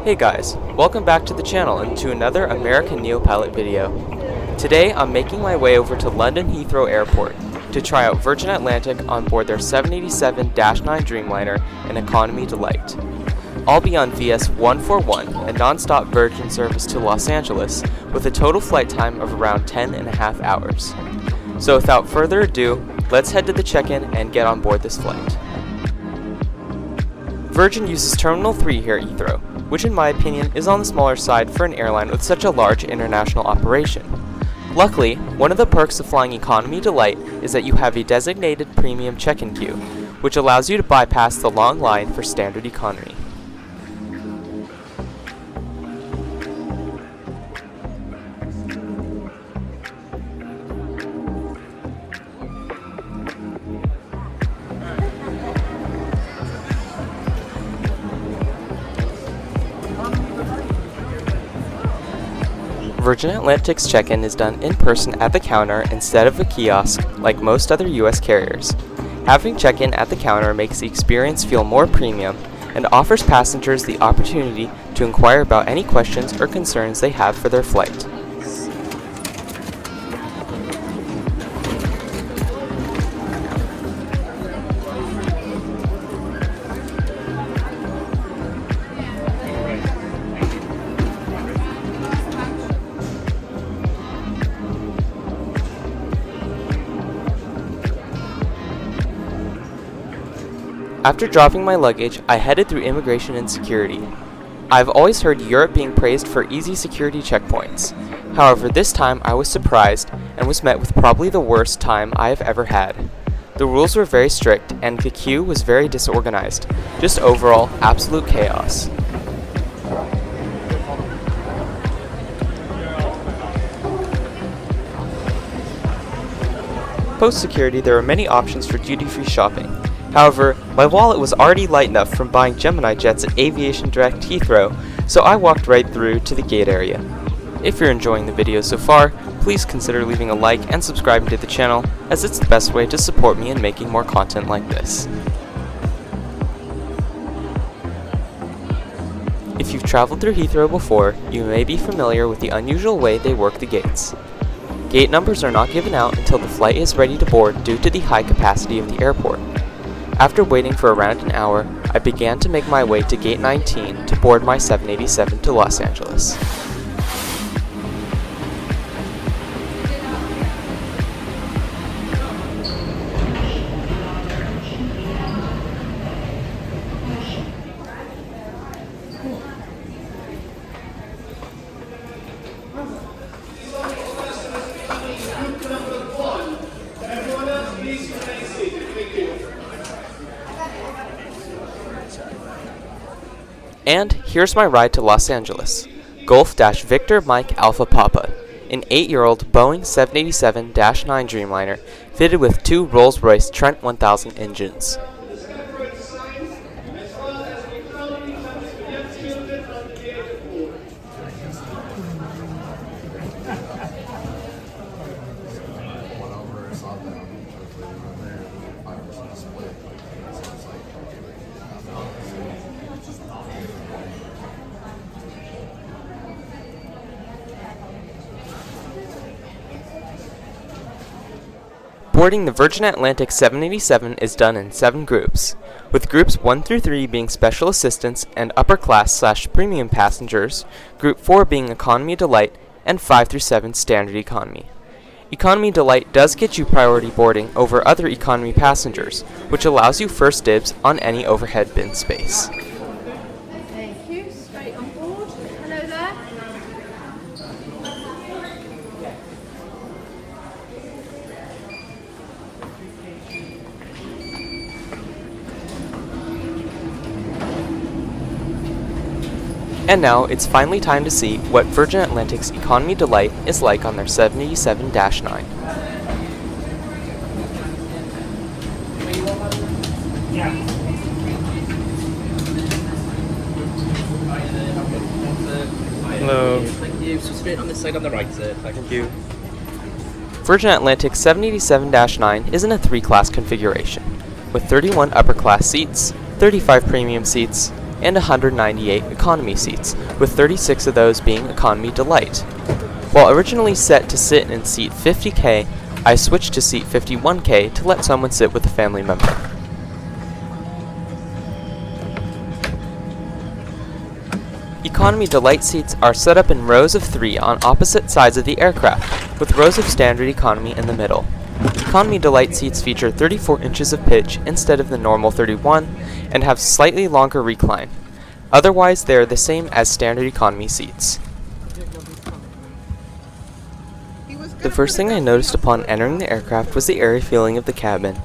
Hey guys, welcome back to the channel and to another American Neopilot video. Today I'm making my way over to London Heathrow Airport to try out Virgin Atlantic on board their 787-9 Dreamliner in Economy Delight. I'll be on VS 141, a non-stop Virgin service to Los Angeles with a total flight time of around 10.5 hours. So without further ado, let's head to the check-in and get on board this flight. Virgin uses Terminal 3 here at Heathrow, which in my opinion is on the smaller side for an airline with such a large international operation. Luckily, one of the perks of flying Economy Delight is that you have a designated premium check-in queue, which allows you to bypass the long line for standard economy. Virgin Atlantic's check-in is done in person at the counter instead of a kiosk like most other US carriers. Having check-in at the counter makes the experience feel more premium and offers passengers the opportunity to inquire about any questions or concerns they have for their flight. After dropping my luggage, I headed through immigration and security. I've always heard Europe being praised for easy security checkpoints. However, this time I was surprised and was met with probably the worst time I have ever had. The rules were very strict and the queue was very disorganized. Just overall, absolute chaos. Post-security, there were many options for duty-free shopping. However, my wallet was already light enough from buying Gemini jets at Aviation Direct Heathrow, so I walked right through to the gate area. If you're enjoying the video so far, please consider leaving a like and subscribing to the channel, as it's the best way to support me in making more content like this. If you've traveled through Heathrow before, you may be familiar with the unusual way they work the gates. Gate numbers are not given out until the flight is ready to board due to the high capacity of the airport. After waiting for around an hour, I began to make my way to Gate 19 to board my 787 to Los Angeles. And here's my ride to Los Angeles. Golf-Victor Mike Alpha Papa, an 8-year-old Boeing 787-9 Dreamliner fitted with two Rolls-Royce Trent 1000 engines. Boarding the Virgin Atlantic 787 is done in 7 groups, with groups 1 through 3 being special assistants and upper class/premium passengers, group 4 being economy delight, and 5 through 7 standard economy. Economy delight does get you priority boarding over other economy passengers, which allows you first dibs on any overhead bin space. Thank you. Straight on board. Hello there. And now, it's finally time to see what Virgin Atlantic's Economy Delight is like on their 787-9. Hello. Thank you. So straight on this side on the right, sir. Thank you. Virgin Atlantic 787-9 is in a 3-class configuration, with 31 upper class seats, 35 premium seats, and 198 economy seats, with 36 of those being Economy Delight. While originally set to sit in seat 50K, I switched to seat 51K to let someone sit with a family member. Economy Delight seats are set up in rows of 3 on opposite sides of the aircraft, with rows of Standard Economy in the middle. Economy Delight seats feature 34 inches of pitch instead of the normal 31 and have slightly longer recline. Otherwise, they are the same as Standard Economy seats. The first thing I noticed upon entering the aircraft was the airy feeling of the cabin.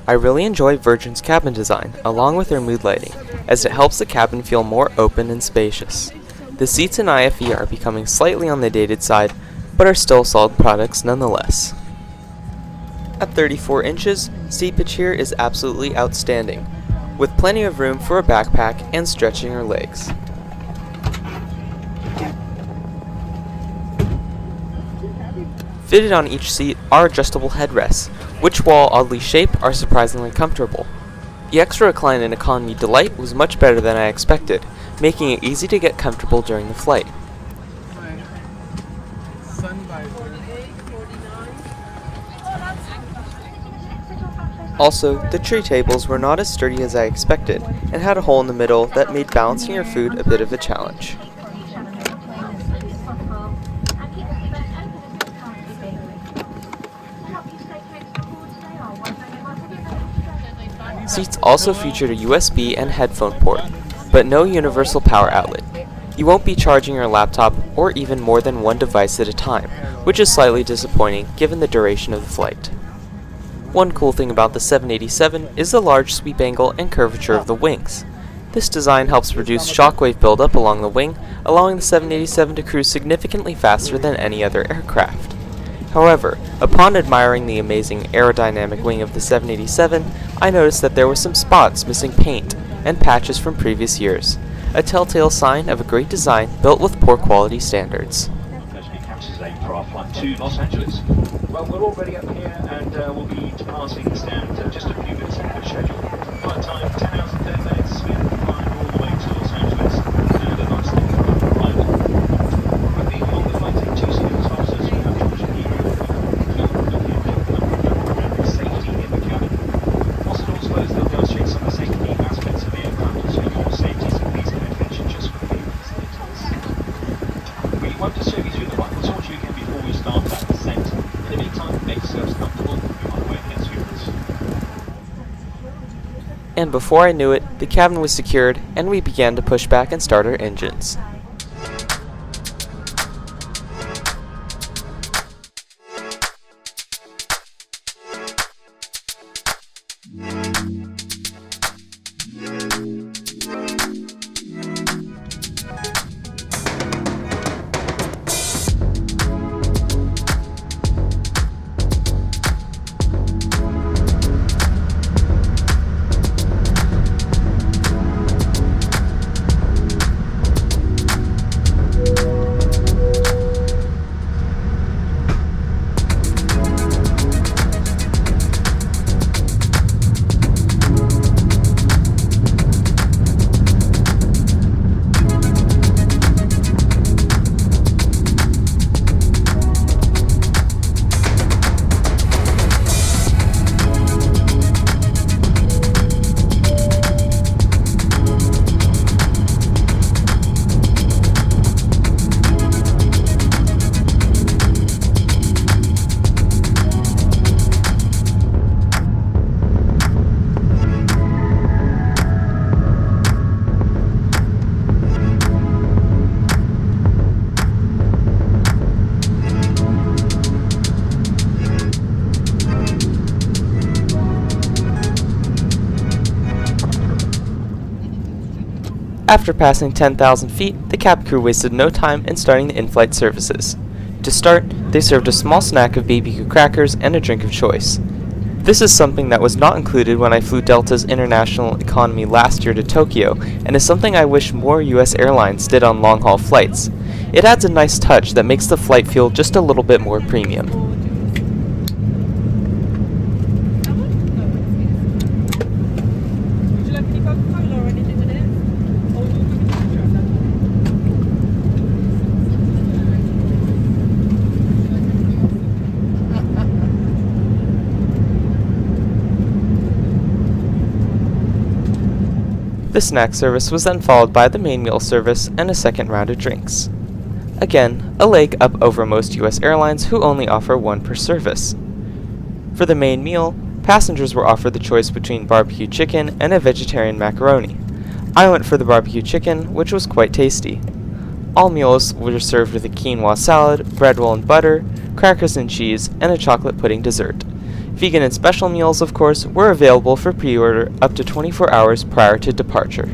I really enjoy Virgin's cabin design, along with their mood lighting, as it helps the cabin feel more open and spacious. The seats in IFE are becoming slightly on the dated side, but are still solid products nonetheless. At 34 inches, seat pitch here is absolutely outstanding, with plenty of room for a backpack and stretching your legs. Fitted on each seat are adjustable headrests, which, while oddly shaped, are surprisingly comfortable. The extra recline in Economy Delight was much better than I expected, making it easy to get comfortable during the flight. Also, the tray tables were not as sturdy as I expected, and had a hole in the middle that made balancing your food a bit of a challenge. Seats also featured a USB and headphone port, but no universal power outlet. You won't be charging your laptop or even more than one device at a time, which is slightly disappointing given the duration of the flight. One cool thing about the 787 is the large sweep angle and curvature of the wings. This design helps reduce shockwave buildup along the wing, allowing the 787 to cruise significantly faster than any other aircraft. However, upon admiring the amazing aerodynamic wing of the 787, I noticed that there were some spots missing paint and patches from previous years, a telltale sign of a great design built with poor quality standards. For our flight to Los Angeles. Well, we're already up here and we'll be departing the stand just a few minutes ahead of schedule. Flight time 10 hours and 10 minutes. We will fly all the way to Los Angeles and a nice thing for our arrival. With the longer flight take 2 seconds officers, we have Georgia and safety in the cabin. Also, suppose they'll go check some of the safety aspects of the aircraft, so your safety is please pay attention just for a few minutes. We want to show you through the rifle torch again before we start that descent. In the meantime, make yourselves comfortable. We want to wait against viewers. And before I knew it, the cabin was secured and we began to push back and start our engines. After passing 10,000 feet, the cab crew wasted no time in starting the in-flight services. To start, they served a small snack of BBQ crackers and a drink of choice. This is something that was not included when I flew Delta's international economy last year to Tokyo, and is something I wish more US airlines did on long-haul flights. It adds a nice touch that makes the flight feel just a little bit more premium. The snack service was then followed by the main meal service and a second round of drinks. Again, a leg up over most US airlines who only offer one per service. For the main meal, passengers were offered the choice between barbecue chicken and a vegetarian macaroni. I went for the barbecue chicken, which was quite tasty. All meals were served with a quinoa salad, bread roll and butter, crackers and cheese, and a chocolate pudding dessert. Vegan and special meals, of course, were available for pre-order up to 24 hours prior to departure.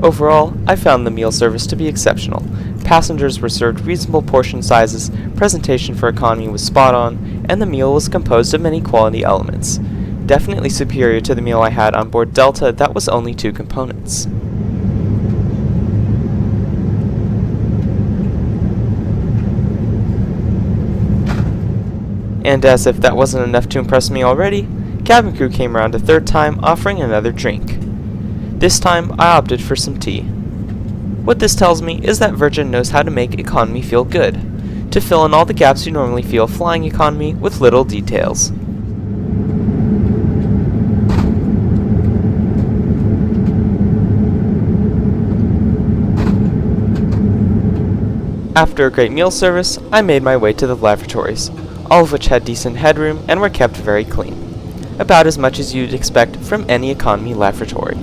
Overall, I found the meal service to be exceptional. Passengers were served reasonable portion sizes, presentation for economy was spot on, and the meal was composed of many quality elements. Definitely superior to the meal I had on board Delta that was only 2 components. And as if that wasn't enough to impress me already, cabin crew came around a third time offering another drink. This time, I opted for some tea. What this tells me is that Virgin knows how to make economy feel good, to fill in all the gaps you normally feel flying economy with little details. After a great meal service, I made my way to the lavatories, all of which had decent headroom and were kept very clean. About as much as you'd expect from any economy lavatory.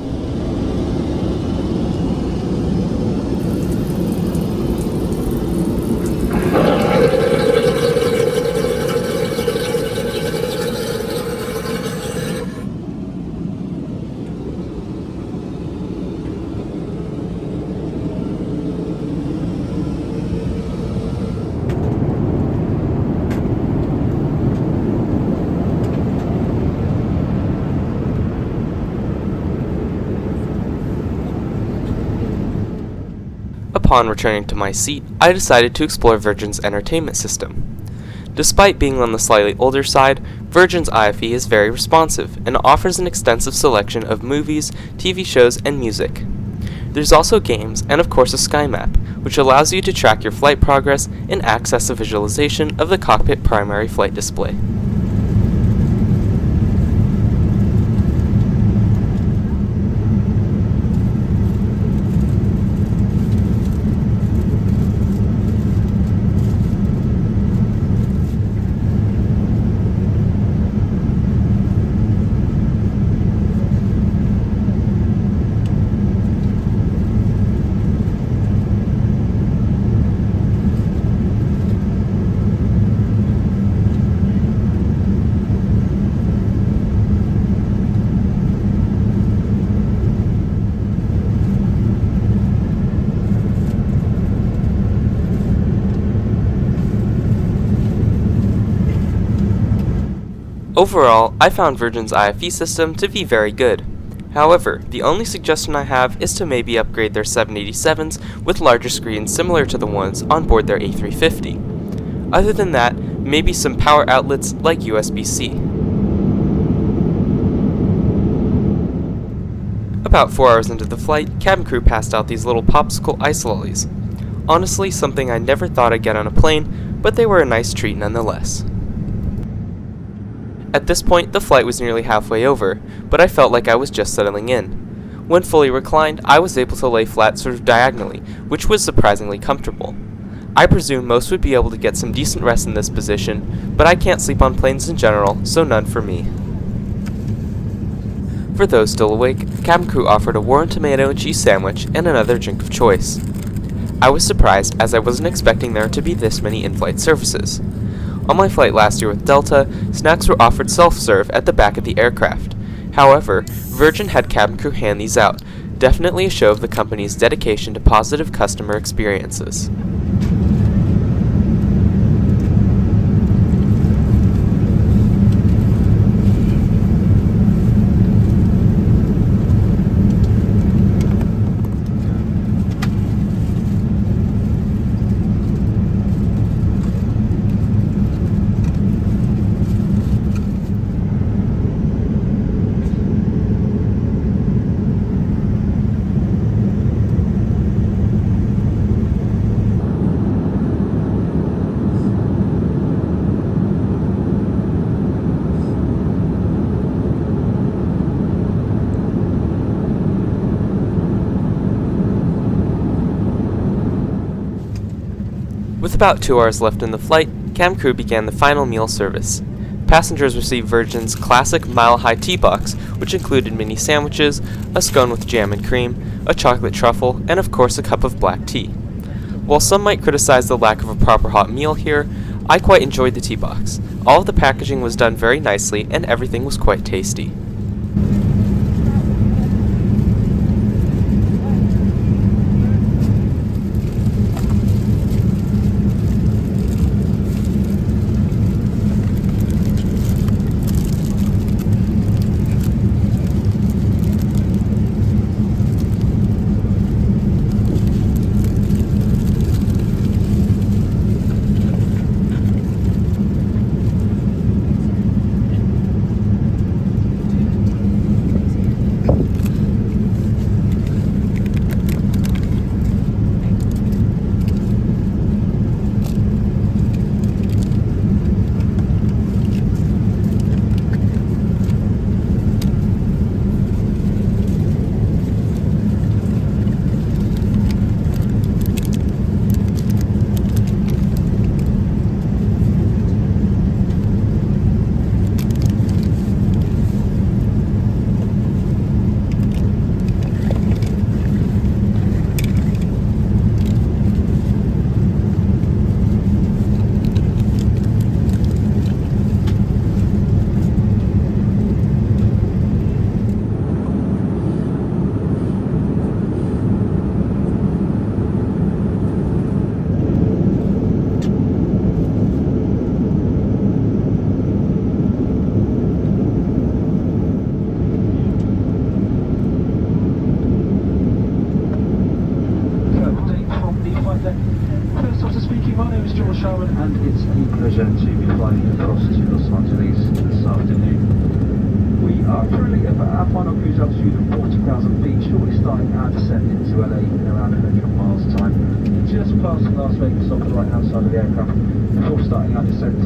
Upon returning to my seat, I decided to explore Virgin's entertainment system. Despite being on the slightly older side, Virgin's IFE is very responsive and offers an extensive selection of movies, TV shows, and music. There's also games and of course a sky map, which allows you to track your flight progress and access a visualization of the cockpit primary flight display. Overall, I found Virgin's IFE system to be very good. However, the only suggestion I have is to maybe upgrade their 787s with larger screens similar to the ones on board their A350. Other than that, maybe some power outlets like USB-C. About 4 hours into the flight, cabin crew passed out these little popsicle ice lollies. Honestly, something I never thought I'd get on a plane, but they were a nice treat nonetheless. At this point, the flight was nearly halfway over, but I felt like I was just settling in. When fully reclined, I was able to lay flat sort of diagonally, which was surprisingly comfortable. I presume most would be able to get some decent rest in this position, but I can't sleep on planes in general, so none for me. For those still awake, cabin crew offered a warm tomato and cheese sandwich and another drink of choice. I was surprised as I wasn't expecting there to be this many in-flight services. On my flight last year with Delta, snacks were offered self-serve at the back of the aircraft. However, Virgin had cabin crew hand these out, definitely a show of the company's dedication to positive customer experiences. about 2 hours left in the flight, cabin crew began the final meal service. Passengers received Virgin's classic mile-high tea box, which included mini sandwiches, a scone with jam and cream, a chocolate truffle, and of course a cup of black tea. While some might criticize the lack of a proper hot meal here, I quite enjoyed the tea box. All of the packaging was done very nicely and everything was quite tasty. And it's a pleasure to be flying across to Los Angeles this afternoon. We are currently at our final cruise altitude of 40,000 feet, shortly starting our descent into LA in around 100 miles time. Just passing Las Vegas off the right hand side of the aircraft before starting our descent.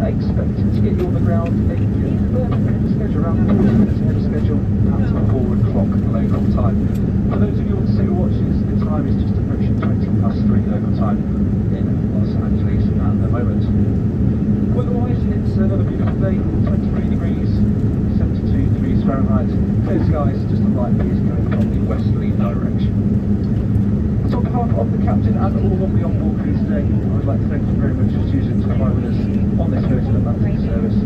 Expected to get you on the ground a schedule around 40 minutes ahead of schedule at 4 o'clock local time. For those of you on single watches, the time is just approaching 20 past 3 local time in Los Angeles at the moment. Weather-wise, it's another beautiful day, 23 degrees, 72 degrees Fahrenheit, clear skies, just a light breeze coming from the westerly direction. So on behalf of the captain and all of the on-board crew today, I would like to thank you very much for choosing to fly with us on this Virgin Atlantic service.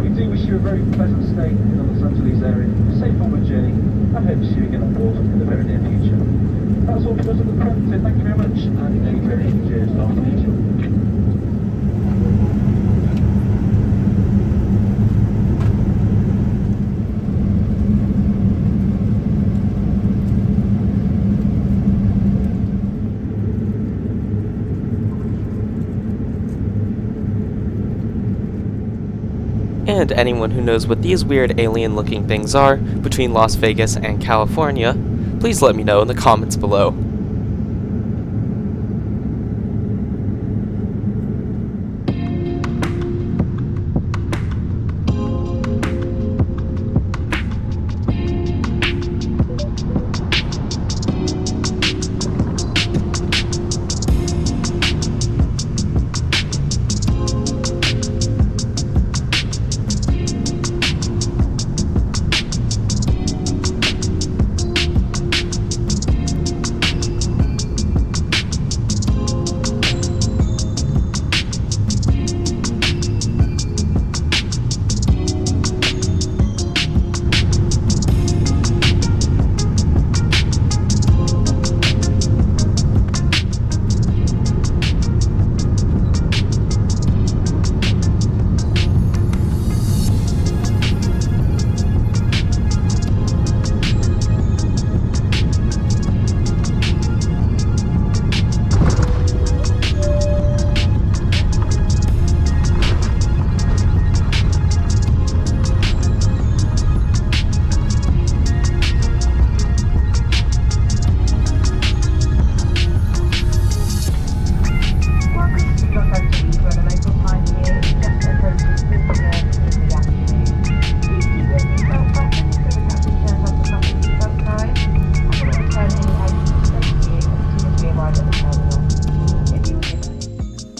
We do wish you a very pleasant stay in the Los Angeles area, a safe onward journey, and hope to see you again on board in the very near future. That's all for us at the front, so thank you very much, and a very cheers after future. And anyone who knows what these weird alien-looking things are between Las Vegas and California, please let me know in the comments below.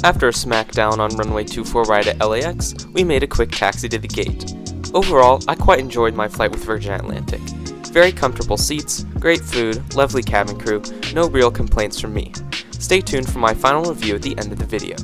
After a smackdown on runway 24 right at LAX, we made a quick taxi to the gate. Overall, I quite enjoyed my flight with Virgin Atlantic. Very comfortable seats, great food, lovely cabin crew, no real complaints from me. Stay tuned for my final review at the end of the video.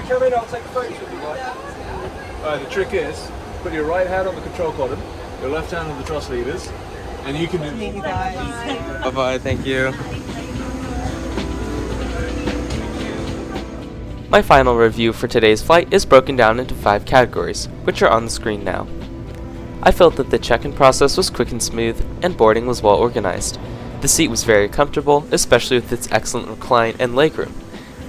Come in, I'll take photos if you like. The trick is, put your right hand on the control column, your left hand on the thrust levers, and you can do... Bye-bye, thank you. My final review for today's flight is broken down into 5 categories, which are on the screen now. I felt that the check-in process was quick and smooth, and boarding was well organized. The seat was very comfortable, especially with its excellent recline and legroom.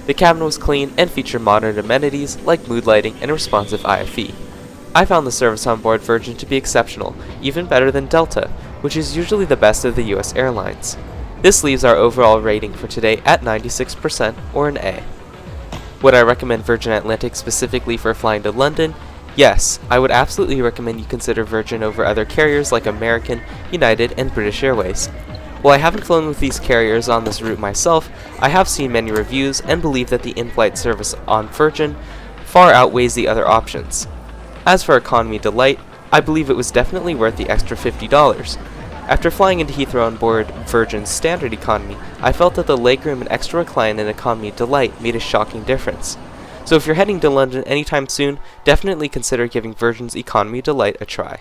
The cabin was clean and featured modern amenities like mood lighting and responsive IFE. I found the service on board Virgin to be exceptional, even better than Delta, which is usually the best of the US airlines. This leaves our overall rating for today at 96% or an A. Would I recommend Virgin Atlantic specifically for flying to London? Yes, I would absolutely recommend you consider Virgin over other carriers like American, United, and British Airways. While I haven't flown with these carriers on this route myself, I have seen many reviews and believe that the in-flight service on Virgin far outweighs the other options. As for economy delight, I believe it was definitely worth the extra $50. After flying into Heathrow on board Virgin's standard economy, I felt that the legroom and extra recline in economy delight made a shocking difference. So if you're heading to London anytime soon, definitely consider giving Virgin's economy delight a try.